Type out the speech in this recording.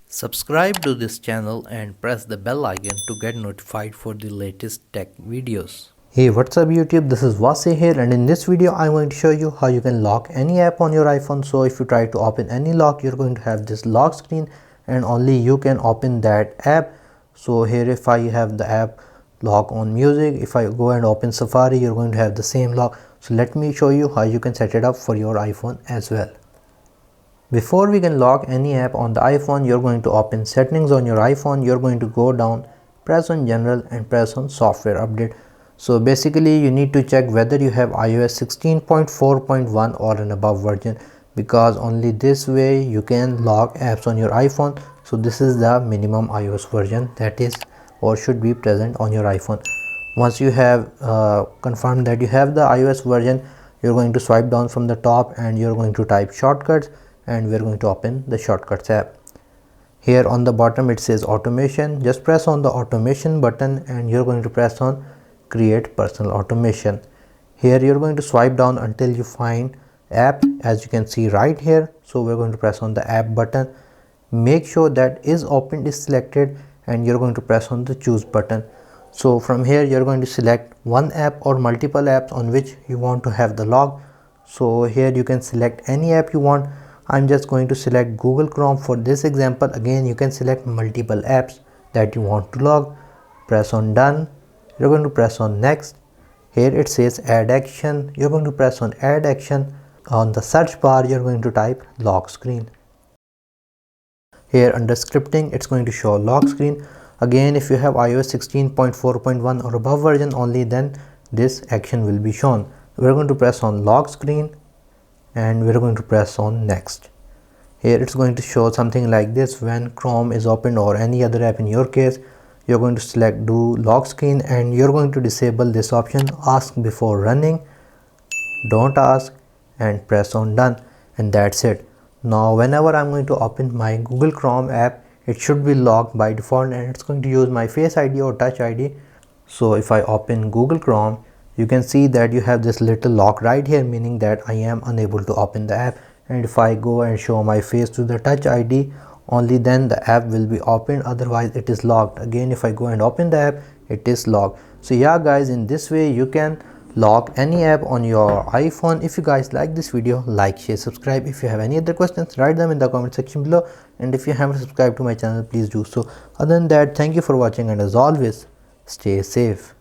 Subscribe to this channel and press the bell icon to get notified for the latest tech videos. Hey, what's up YouTube? This is Wasay here, and in this video I'm going to show you how you can lock any app on your iPhone. So if you try to open any lock, you're going to have this lock screen and only you can open that app. So here if I have the app lock on music, if I go and open Safari, you're going to have the same lock. So let me show you how you can set it up for your iPhone as well. Before we can lock any app on the iPhone, you're going to open settings on your iPhone. You're going to go down, press on general and press on software update. So basically you need to check whether you have iOS 16.4.1 or an above version, because only this way you can lock apps on your iPhone. So this is the minimum iOS version that is or should be present on your iPhone. Once you have confirmed that you have the iOS version, you're going to swipe down from the top and you're going to type shortcuts, and we're going to open the shortcuts app. Here on the bottom it says automation. Just press on the automation button and you're going to press on create personal automation. Here you're going to swipe down until you find app, as you can see right here. So we're going to press on the app button. Make sure that is opened is selected and you're going to press on the choose button. So from here you're going to select one app or multiple apps on which you want to have the log. So here you can select any app you want. I'm just going to select Google Chrome for this example. Again, you can select multiple apps that you want to log. Press on done. You're going to press on next. Here it says add action. You're going to press on add action. On the search bar you're going to type lock screen. Here under scripting it's going to show lock screen. Again, if you have iOS 16.4.1 or above version only, then this action will be shown. We're going to press on lock screen and we're going to press on next. Here it's going to show something like this. When Chrome is opened or any other app in your case, you're going to select do lock screen and you're going to disable this option, ask before running, don't ask, and press on done, and that's it. Now whenever I'm going to open my Google Chrome app, it should be locked by default and it's going to use my Face ID or Touch ID. So if I open Google Chrome, you can see that you have this little lock right here, meaning that I am unable to open the app. And if I go and show my face to the Touch ID, only then the app will be opened, otherwise it is locked. Again, if I go and open the app, it is locked. So yeah guys, in this way you can lock any app on your iPhone. If you guys like this video, like, share, subscribe. If you have any other questions, write them in the comment section below, and if you haven't subscribed to my channel, please do so. Other than that, thank you for watching, and as always, stay safe.